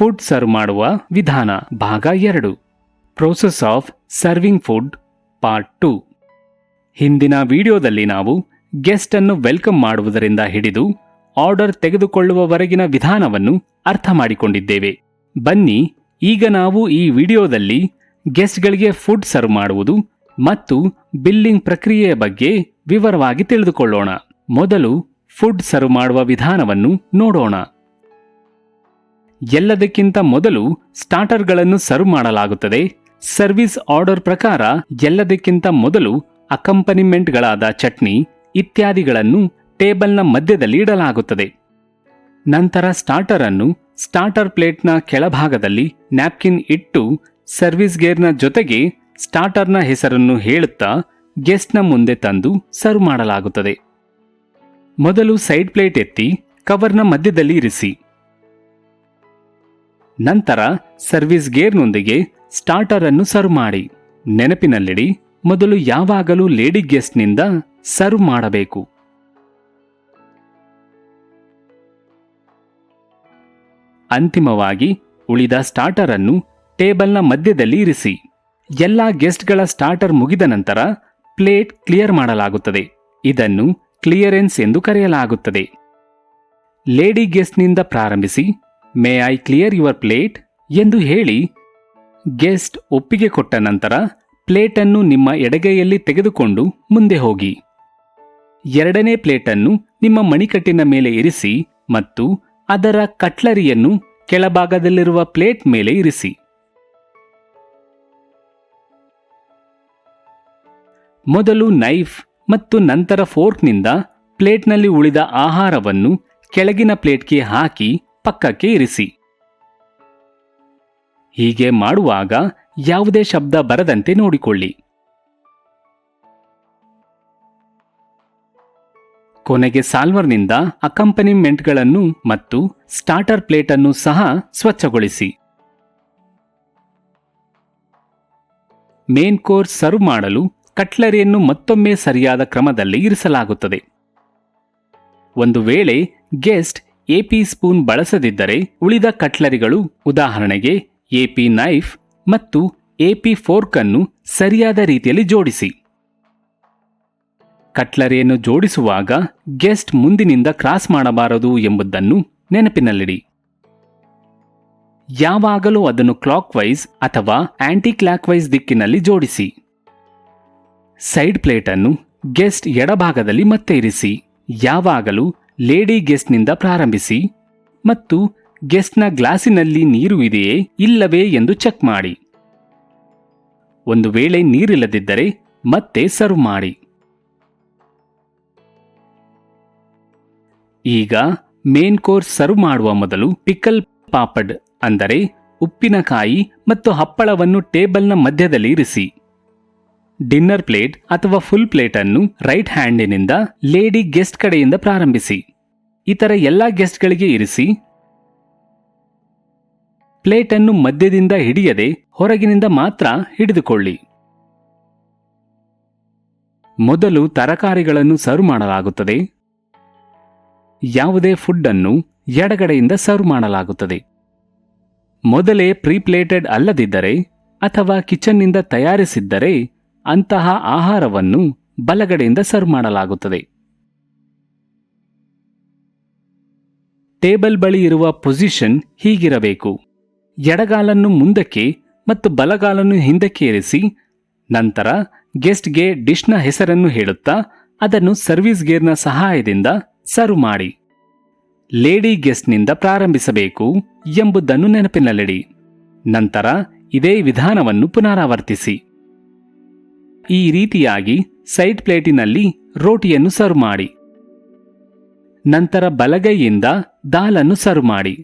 Food serve ಮಾಡುವ ವಿಧಾನ ಭಾಗ 2 process of serving food part 2. ಹಿಂದಿನ ವಿಡಿಯೋದಲ್ಲಿ ನಾವು ಗೆಸ್ಟ್ ಅನ್ನು ವೆಲ್ಕಮ್ ಮಾಡುವುದರಿಂದ ಹಿಡಿದು ಆರ್ಡರ್ ತೆಗೆದುಕೊಳ್ಳುವವರೆಗಿನ ವಿಧಾನವನ್ನು ಅರ್ಥ ಮಾಡಿಕೊಂಡಿದ್ದೇವೆ. ಬನ್ನಿ ಈಗ ನಾವು ಈ ವಿಡಿಯೋದಲ್ಲಿ ಗೆಸ್ಟ್ಗಳಿಗೆ ಫುಡ್ ಸರ್ವ್ ಮಾಡುವುದು ಮತ್ತು ಬಿಲ್ಲಿಂಗ್ ಪ್ರಕ್ರಿಯೆಯ ಬಗ್ಗೆ ವಿವರವಾಗಿ ತಿಳಿದುಕೊಳ್ಳೋಣ. ಮೊದಲು ಫುಡ್ ಸರ್ವ್ ಮಾಡುವ ವಿಧಾನವನ್ನು ನೋಡೋಣ. ಎಲ್ಲದಕ್ಕಿಂತ ಮೊದಲು ಸ್ಟಾರ್ಟರ್ಗಳನ್ನು ಸರ್ವ್ ಮಾಡಲಾಗುತ್ತದೆ. ಸರ್ವಿಸ್ ಆರ್ಡರ್ ಪ್ರಕಾರ ಎಲ್ಲದಕ್ಕಿಂತ ಮೊದಲು ಅಕಂಪನಿಮೆಂಟ್ಗಳಾದ ಚಟ್ನಿ ಇತ್ಯಾದಿಗಳನ್ನು ಟೇಬಲ್ನ ಮಧ್ಯದಲ್ಲಿ ಇಡಲಾಗುತ್ತದೆ. ನಂತರ ಸ್ಟಾರ್ಟರ್ ಅನ್ನು ಸ್ಟಾರ್ಟರ್ ಪ್ಲೇಟ್ನ ಕೆಳಭಾಗದಲ್ಲಿ ನ್ಯಾಪ್ಕಿನ್ ಇಟ್ಟು ಸರ್ವಿಸ್ ಗೇರ್ನ ಜೊತೆಗೆ ಸ್ಟಾರ್ಟರ್ನ ಹೆಸರನ್ನು ಹೇಳುತ್ತಾ ಗೆಸ್ಟ್ನ ಮುಂದೆ ತಂದು ಸರ್ವ್ ಮಾಡಲಾಗುತ್ತದೆ. ಮೊದಲು ಸೈಡ್ ಪ್ಲೇಟ್ ಎತ್ತಿ ಕವರ್ನ ಮಧ್ಯದಲ್ಲಿ ಇರಿಸಿ. ನಂತರ ಸರ್ವಿಸ್ ಗೇರ್ನೊಂದಿಗೆ ಸ್ಟಾರ್ಟರ್ ಅನ್ನು ಸರ್ವ್ ಮಾಡಿ. ನೆನಪಿನಲ್ಲಿಡಿ, ಮೊದಲು ಯಾವಾಗಲೂ ಲೇಡಿ ಗೆಸ್ಟ್ನಿಂದ ಸರ್ವ್ ಮಾಡಬೇಕು. ಅಂತಿಮವಾಗಿ ಉಳಿದ ಸ್ಟಾರ್ಟರ್ ಅನ್ನು ಟೇಬಲ್ನ ಮಧ್ಯದಲ್ಲಿ ಇರಿಸಿ. ಎಲ್ಲಾ ಗೆಸ್ಟ್ಗಳ ಸ್ಟಾರ್ಟರ್ ಮುಗಿದ ನಂತರ ಪ್ಲೇಟ್ ಕ್ಲಿಯರ್ ಮಾಡಲಾಗುತ್ತದೆ. ಇದನ್ನು ಕ್ಲಿಯರೆನ್ಸ್ ಎಂದು ಕರೆಯಲಾಗುತ್ತದೆ. ಲೇಡಿ ಗೆಸ್ಟ್ನಿಂದ ಪ್ರಾರಂಭಿಸಿ may I clear your plate ಎಂದು ಹೇಳಿ ಗೆಸ್ಟ್ ಒಪ್ಪಿಗೆ ಕೊಟ್ಟ ನಂತರ ಪ್ಲೇಟನ್ನು ನಿಮ್ಮ ಎಡಗೈಯಲ್ಲಿ ತೆಗೆದುಕೊಂಡು ಮುಂದೆ ಹೋಗಿ. ಎರಡನೇ ಪ್ಲೇಟನ್ನು ನಿಮ್ಮ ಮಣಿಕಟ್ಟಿನ ಮೇಲೆ ಇರಿಸಿ ಮತ್ತು ಅದರ ಕಟ್ಲರಿಯನ್ನು ಕೆಳಭಾಗದಲ್ಲಿರುವ ಪ್ಲೇಟ್ ಮೇಲೆ ಇರಿಸಿ. ಮೊದಲು ನೈಫ್ ಮತ್ತು ನಂತರ ಫೋರ್ಕ್ನಿಂದ ಪ್ಲೇಟ್ನಲ್ಲಿ ಉಳಿದ ಆಹಾರವನ್ನು ಕೆಳಗಿನ ಪ್ಲೇಟ್ಗೆ ಹಾಕಿ ಪಕ್ಕಕ್ಕೆ ಇರಿಸಿ. ಹೀಗೆ ಮಾಡುವಾಗ ಯಾವುದೇ ಶಬ್ದ ಬರದಂತೆ ನೋಡಿಕೊಳ್ಳಿ. ಕೊನೆಗೆ ಸಾಲ್ವರ್ನಿಂದ ಅಕಂಪನಿಮೆಂಟ್ಗಳನ್ನು ಮತ್ತು ಸ್ಟಾರ್ಟರ್ ಪ್ಲೇಟ್ ಅನ್ನು ಸಹ ಸ್ವಚ್ಛಗೊಳಿಸಿ. ಮೇನ್ ಕೋರ್ಸ್ ಸರ್ವ್ ಮಾಡಲು ಕಟ್ಲರಿಯನ್ನು ಮತ್ತೊಮ್ಮೆ ಸರಿಯಾದ ಕ್ರಮದಲ್ಲಿ ಇರಿಸಲಾಗುತ್ತದೆ. ಒಂದು ವೇಳೆ ಗೆಸ್ಟ್ ಎಪಿ ಸ್ಪೂನ್ ಬಳಸದಿದ್ದರೆ ಉಳಿದ ಕಟ್ಲರಿಗಳು, ಉದಾಹರಣೆಗೆ ಎಪಿ ನೈಫ್ ಮತ್ತು ಎಪಿ ಫೋರ್ಕ್ ಅನ್ನು ಸರಿಯಾದ ರೀತಿಯಲ್ಲಿ ಜೋಡಿಸಿ. ಕಟ್ಲರಿಯನ್ನು ಜೋಡಿಸುವಾಗ ಗೆಸ್ಟ್ ಮುಂದಿನಿಂದ ಕ್ರಾಸ್ ಮಾಡಬಾರದು ಎಂಬುದನ್ನು ನೆನಪಿನಲ್ಲಿಡಿ. ಯಾವಾಗಲೂ ಅದನ್ನು ಕ್ಲಾಕ್ ವೈಸ್ ಅಥವಾ ಆಂಟಿ ಕ್ಲಾಕ್ ವೈಸ್ ದಿಕ್ಕಿನಲ್ಲಿ ಜೋಡಿಸಿ. ಸೈಡ್ ಪ್ಲೇಟ್ ಅನ್ನು ಗೆಸ್ಟ್ ಎಡಭಾಗದಲ್ಲಿ ಮತ್ತೆ ಇರಿಸಿ. ಯಾವಾಗಲೂ ಲೇಡಿ ಗೆಸ್ಟ್ನಿಂದ ಪ್ರಾರಂಭಿಸಿ ಮತ್ತು ಗೆಸ್ಟ್ನ ಗ್ಲಾಸಿನಲ್ಲಿ ನೀರು ಇದೆಯೇ ಇಲ್ಲವೇ ಎಂದು ಚೆಕ್ ಮಾಡಿ. ಒಂದು ವೇಳೆ ನೀರಿಲ್ಲದಿದ್ದರೆ ಮತ್ತೆ ಸರ್ವ್ ಮಾಡಿ. ಈಗ ಮೇನ್ ಕೋರ್ಸ್ ಸರ್ವ್ ಮಾಡುವ ಮೊದಲು ಪಿಕಲ್ ಪಾಪಡ್ ಅಂದರೆ ಉಪ್ಪಿನಕಾಯಿ ಮತ್ತು ಹಪ್ಪಳವನ್ನು ಟೇಬಲ್ನ ಮಧ್ಯದಲ್ಲಿ ಇರಿಸಿ. ಡಿನ್ನರ್ ಪ್ಲೇಟ್ ಅಥವಾ ಫುಲ್ ಪ್ಲೇಟ್ ಅನ್ನು ರೈಟ್ ಹ್ಯಾಂಡಿನಿಂದ ಲೇಡಿ ಗೆಸ್ಟ್ ಕಡೆಯಿಂದ ಪ್ರಾರಂಭಿಸಿ. ಇತರ ಎಲ್ಲಾ ಗೆಸ್ಟ್ಗಳಿಗೆ ಇರಿಸಿ. ಪ್ಲೇಟ್ ಅನ್ನು ಮಧ್ಯದಿಂದ ಹಿಡಿಯದೆ ಹೊರಗಿನಿಂದ ಮಾತ್ರ ಹಿಡಿದುಕೊಳ್ಳಿ. ಮೊದಲು ತರಕಾರಿಗಳನ್ನು ಸರ್ವ್ ಮಾಡಲಾಗುತ್ತದೆ. ಯಾವುದೇ ಫುಡ್ ಅನ್ನು ಎಡಗಡೆಯಿಂದ ಸರ್ವ್ ಮಾಡಲಾಗುತ್ತದೆ. ಮೊದಲೇ ಪ್ರೀಪ್ಲೇಟೆಡ್ ಅಲ್ಲದಿದ್ದರೆ ಅಥವಾ ಕಿಚನ್ನಿಂದ ತಯಾರಿಸಿದ್ದರೆ ಅಂತಹ ಆಹಾರವನ್ನು ಬಲಗಡೆಯಿಂದ ಸರ್ವ್ ಮಾಡಲಾಗುತ್ತದೆ. ಟೇಬಲ್ ಬಳಿ ಇರುವ ಪೊಸಿಷನ್ ಹೀಗಿರಬೇಕು. ಎಡಗಾಲನ್ನು ಮುಂದಕ್ಕೆ ಮತ್ತು ಬಲಗಾಲನ್ನು ಹಿಂದಕ್ಕೆ ಇರಿಸಿ. ನಂತರ ಗೆಸ್ಟ್ಗೆ ಡಿಶ್ನ ಹೆಸರನ್ನು ಹೇಳುತ್ತಾ ಅದನ್ನು ಸರ್ವಿಸ್ ಗೇರ್ನ ಸಹಾಯದಿಂದ ಸರ್ವ್ ಮಾಡಿ. ಲೇಡಿ ಗೆಸ್ಟ್ನಿಂದ ಪ್ರಾರಂಭಿಸಬೇಕು ಎಂಬುದನ್ನು ನೆನಪಿನಲ್ಲಿಡಿ. ನಂತರ ಇದೇ ವಿಧಾನವನ್ನು ಪುನರಾವರ್ತಿಸಿ. ಈ ರೀತಿಯಾಗಿ ಸೈಡ್ ಪ್ಲೇಟಿನಲ್ಲಿ ರೋಟಿಯನ್ನು ಸರ್ವ್ ಮಾಡಿ. ನಂತರ ಬಲಗೈಯಿಂದ ದಾಲನ್ನು ಸರ್ವ್ ಮಾಡಿ.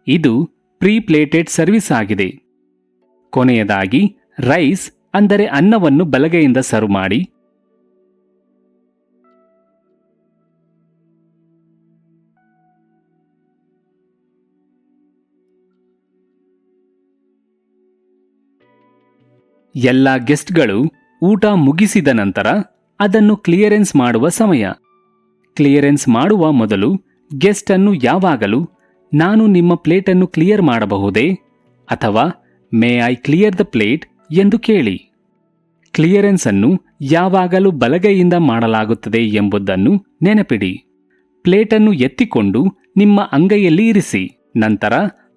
ಇದು ಪ್ರೀ ಪ್ಲೇಟೆಡ್ ಸರ್ವಿಸ್ ಆಗಿದೆ. ಕೊನೆಯದಾಗಿ ರೈಸ್ ಅಂದರೆ ಅನ್ನವನ್ನು ಬಲಗೈಯಿಂದ ಸರ್ವ್ ಮಾಡಿ. ಎಲ್ಲ ಗೆಸ್ಟ್ಗಳು ಊಟ ಮುಗಿಸಿದ ನಂತರ ಅದನ್ನು ಕ್ಲಿಯರೆನ್ಸ್ ಮಾಡುವ ಸಮಯ. ಕ್ಲಿಯರೆನ್ಸ್ ಮಾಡುವ ಮೊದಲು ಗೆಸ್ಟ್ ಅನ್ನು ಯಾವಾಗಲೂ ನಾನು ನಿಮ್ಮ ಪ್ಲೇಟನ್ನು ಕ್ಲಿಯರ್ ಮಾಡಬಹುದೇ ಅಥವಾ may I clear the plate ಎಂದು ಕೇಳಿ. ಕ್ಲಿಯರೆನ್ಸ್ ಅನ್ನು ಯಾವಾಗಲೂ ಬಲಗೈಯಿಂದ ಮಾಡಲಾಗುತ್ತದೆ ಎಂಬುದನ್ನು ನೆನಪಿಡಿ. ಪ್ಲೇಟನ್ನು ಎತ್ತಿಕೊಂಡು ನಿಮ್ಮ ಅಂಗೈಯಲ್ಲಿ ಇರಿಸಿ. ನಂತರ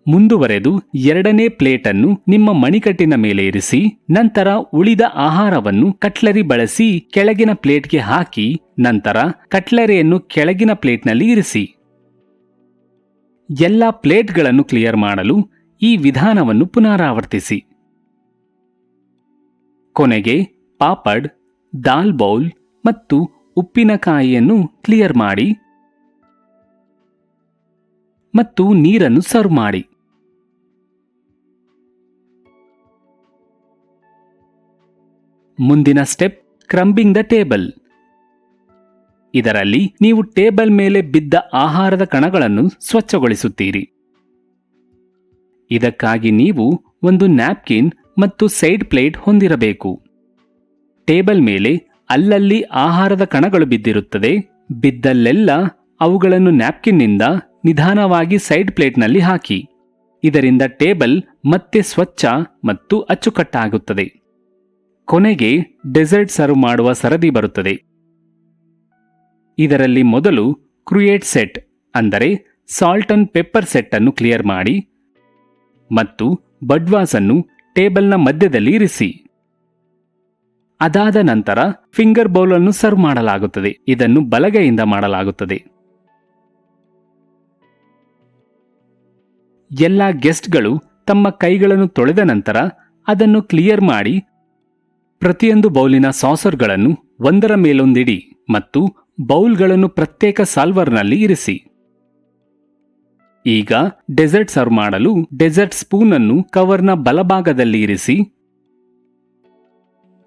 ಮುಂದುವರೆದು ಎರಡನೇ ಪ್ಲೇಟನ್ನು ನಿಮ್ಮ ಮಣಿಕಟ್ಟಿನ ಮೇಲೆ ಇರಿಸಿ. ನಂತರ ಉಳಿದ ಆಹಾರವನ್ನು ಕಟ್ಲರಿ ಬಳಸಿ ಕೆಳಗಿನ ಪ್ಲೇಟ್ಗೆ ಹಾಕಿ ನಂತರ ಕಟ್ಲರಿಯನ್ನು ಕೆಳಗಿನ ಪ್ಲೇಟ್ನಲ್ಲಿ ಇರಿಸಿ. ಎಲ್ಲ ಪ್ಲೇಟ್ಗಳನ್ನು ಕ್ಲಿಯರ್ ಮಾಡಲು ಈ ವಿಧಾನವನ್ನು ಪುನರಾವರ್ತಿಸಿ. ಕೊನೆಗೆ ಪಾಪಡ್, ದಾಲ್ ಬೌಲ್ ಮತ್ತು ಉಪ್ಪಿನಕಾಯಿಯನ್ನು ಕ್ಲಿಯರ್ ಮಾಡಿ ಮತ್ತು ನೀರನ್ನು ಸರ್ವ್ ಮಾಡಿ. ಮುಂದಿನ ಸ್ಟೆಪ್ ಕ್ರಂಬಿಂಗ್ ದ ಟೇಬಲ್. ಇದರಲ್ಲಿ ನೀವು ಟೇಬಲ್ ಮೇಲೆ ಬಿದ್ದ ಆಹಾರದ ಕಣಗಳನ್ನು ಸ್ವಚ್ಛಗೊಳಿಸುತ್ತೀರಿ. ಇದಕ್ಕಾಗಿ ನೀವು ಒಂದು ನ್ಯಾಪ್ಕಿನ್ ಮತ್ತು ಸೈಡ್ ಪ್ಲೇಟ್ ಹೊಂದಿರಬೇಕು. ಟೇಬಲ್ ಮೇಲೆ ಅಲ್ಲಲ್ಲಿ ಆಹಾರದ ಕಣಗಳು ಬಿದ್ದಿರುತ್ತದೆ. ಬಿದ್ದಲ್ಲೆಲ್ಲ ಅವುಗಳನ್ನು ನ್ಯಾಪ್ಕಿನ್ನಿಂದ ನಿಧಾನವಾಗಿ ಸೈಡ್ ಪ್ಲೇಟ್ನಲ್ಲಿ ಹಾಕಿ. ಇದರಿಂದ ಟೇಬಲ್ ಮತ್ತೆ ಸ್ವಚ್ಛ ಮತ್ತು ಅಚ್ಚುಕಟ್ಟಾಗುತ್ತದೆ. ಕೊನೆಗೆ ಡೆಸರ್ಟ್ ಸರ್ವ್ ಮಾಡುವ ಸರದಿ ಬರುತ್ತದೆ. ಇದರಲ್ಲಿ ಮೊದಲು ಕ್ರಿಯೇಟ್ ಸೆಟ್ ಅಂದರೆ ಸಾಲ್ಟ್ ಅಂಡ್ ಪೆಪ್ಪರ್ ಸೆಟ್ ಅನ್ನು ಕ್ಲಿಯರ್ ಮಾಡಿ ಮತ್ತು ಬಡ್ವಾಸ್ ಅನ್ನು ಟೇಬಲ್ನ ಮಧ್ಯದಲ್ಲಿ ಇರಿಸಿ. ಅದಾದ ನಂತರ ಫಿಂಗರ್ ಬೌಲ್ ಅನ್ನು ಸರ್ವ್ ಮಾಡಲಾಗುತ್ತದೆ. ಇದನ್ನು ಬಲಗೈಯಿಂದ ಮಾಡಲಾಗುತ್ತದೆ. ಎಲ್ಲ ಗೆಸ್ಟ್ಗಳು ತಮ್ಮ ಕೈಗಳನ್ನು ತೊಳೆದ ನಂತರ ಅದನ್ನು ಕ್ಲಿಯರ್ ಮಾಡಿ ಪ್ರತಿಯೊಂದು ಬೌಲಿನ ಸಾಸರ್ಗಳನ್ನು ಒಂದರ ಮೇಲೊಂದಿಡಿ ಮತ್ತು ಬೌಲ್ಗಳನ್ನು ಪ್ರತ್ಯೇಕ ಸಾಲ್ವರ್ನಲ್ಲಿ ಇರಿಸಿ. ಈಗ ಡೆಸರ್ಟ್ ಸರ್ವ್ ಮಾಡಲು ಡೆಸರ್ಟ್ ಸ್ಪೂನ್ ಅನ್ನು ಕವರ್ನ ಬಲಭಾಗದಲ್ಲಿ ಇರಿಸಿ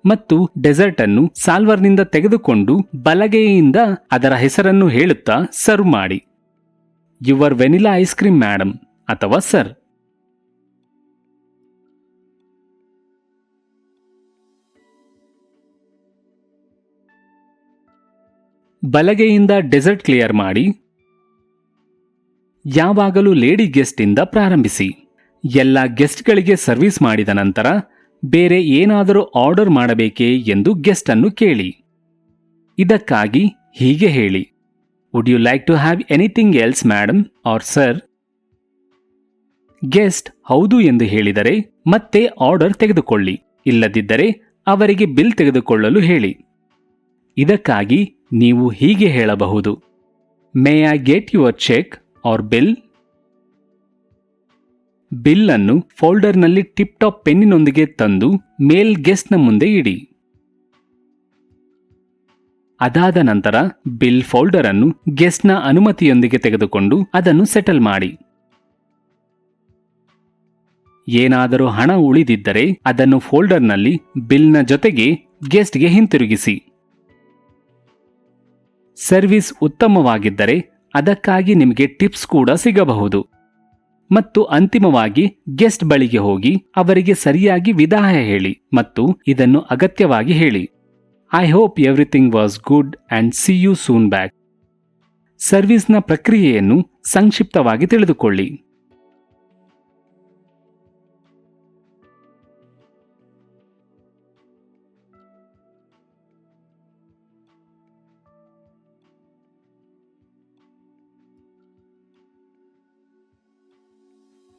ಮತ್ತು ಡೆಸರ್ಟ್ ಅನ್ನು ಸಾಲ್ವರ್ನಿಂದ ತೆಗೆದುಕೊಂಡು ಬಲಗೈಯಿಂದ ಅದರ ಹೆಸರನ್ನು ಹೇಳುತ್ತಾ ಸರ್ವ್ ಮಾಡಿ. Your vanilla ice cream madam ಅಥವಾ ಸರ್. ಬಲಗೈಯಿಂದ ಡೆಸರ್ಟ್ ಕ್ಲಿಯರ್ ಮಾಡಿ. ಯಾವಾಗಲೂ ಲೇಡಿ ಗೆಸ್ಟ್ ಇಂದ ಪ್ರಾರಂಭಿಸಿ. ಎಲ್ಲ ಗೆಸ್ಟ್ಗಳಿಗೆ ಸರ್ವಿಸ್ ಮಾಡಿದ ನಂತರ ಬೇರೆ ಏನಾದರೂ ಆರ್ಡರ್ ಮಾಡಬೇಕೇ ಎಂದು ಗೆಸ್ಟ್ ಅನ್ನು ಕೇಳಿ. ಇದಕ್ಕಾಗಿ ಹೀಗೆ ಹೇಳಿ, would you like to have anything else madam or sir? Guest ಹೌದು ಎಂದು ಹೇಳಿದರೆ ಮತ್ತೆ ಆರ್ಡರ್ ತೆಗೆದುಕೊಳ್ಳಿ. ಇಲ್ಲದಿದ್ದರೆ ಅವರಿಗೆ ಬಿಲ್ ತೆಗೆದುಕೊಳ್ಳಲು ಹೇಳಿ. ಇದಕ್ಕಾಗಿ ನೀವು ಹೀಗೆ ಹೇಳಬಹುದು, may I get your check or bill? Bill ಅನ್ನು ಫೋಲ್ಡರ್ನಲ್ಲಿ ಟಿಪ್ ಟಾಪ್ ಪೆನ್ನಿನೊಂದಿಗೆ ತಂದು ಮೇಲ್ ಗೆಸ್ಟ್ನ ಮುಂದೆ ಇಡಿ. ಅದಾದ ನಂತರ ಬಿಲ್ ಫೋಲ್ಡರ್ ಅನ್ನು ಗೆಸ್ಟ್ನ ಅನುಮತಿಯೊಂದಿಗೆ ತೆಗೆದುಕೊಂಡು ಅದನ್ನು ಸೆಟಲ್ ಮಾಡಿ. ಏನಾದರೂ ಹಣ ಉಳಿದಿದ್ದರೆ ಅದನ್ನು ಫೋಲ್ಡರ್ನಲ್ಲಿ ಬಿಲ್ನ ಜೊತೆಗೆ ಗೆಸ್ಟ್ಗೆ ಹಿಂತಿರುಗಿಸಿ. ಸರ್ವಿಸ್ ಉತ್ತಮವಾಗಿದ್ದರೆ ಅದಕ್ಕಾಗಿ ನಿಮಗೆ ಟಿಪ್ಸ್ ಕೂಡ ಸಿಗಬಹುದು. ಮತ್ತು ಅಂತಿಮವಾಗಿ ಗೆಸ್ಟ್ ಬಳಿಗೆ ಹೋಗಿ ಅವರಿಗೆ ಸರಿಯಾಗಿ ವಿದಾಯ ಹೇಳಿ ಮತ್ತು ಇದನ್ನು ಅಗತ್ಯವಾಗಿ ಹೇಳಿ, I hope everything was good and see you soon back. ಸರ್ವಿಸ್ನ ಪ್ರಕ್ರಿಯೆಯನ್ನು ಸಂಕ್ಷಿಪ್ತವಾಗಿ ತಿಳಿದುಕೊಳ್ಳಿ.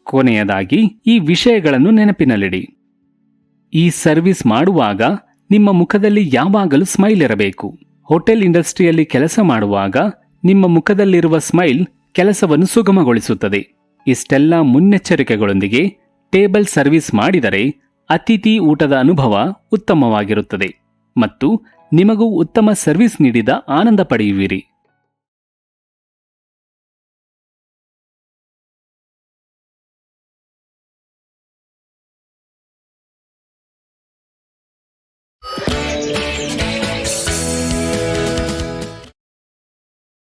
ಕೊನೆಯದಾಗಿ ಈ ವಿಷಯಗಳನ್ನು ನೆನಪಿನಲ್ಲಿಡಿ. ಈ ಸರ್ವಿಸ್ ಮಾಡುವಾಗ ನಿಮ್ಮ ಮುಖದಲ್ಲಿ ಯಾವಾಗಲೂ ಸ್ಮೈಲ್ ಇರಬೇಕು. ಹೋಟೆಲ್ ಇಂಡಸ್ಟ್ರಿಯಲ್ಲಿ ಕೆಲಸ ಮಾಡುವಾಗ ನಿಮ್ಮ ಮುಖದಲ್ಲಿರುವ ಸ್ಮೈಲ್ ಕೆಲಸವನ್ನು ಸುಗಮಗೊಳಿಸುತ್ತದೆ. ಇಷ್ಟೆಲ್ಲ ಮುನ್ನೆಚ್ಚರಿಕೆಗಳೊಂದಿಗೆ ಟೇಬಲ್ ಸರ್ವಿಸ್ ಮಾಡಿದರೆ ಅತಿಥಿ ಊಟದ ಅನುಭವ ಉತ್ತಮವಾಗಿರುತ್ತದೆ ಮತ್ತು ನಿಮಗೂ ಉತ್ತಮ ಸರ್ವಿಸ್ ನೀಡಿದ ಆನಂದ ಪಡೆಯುವಿರಿ.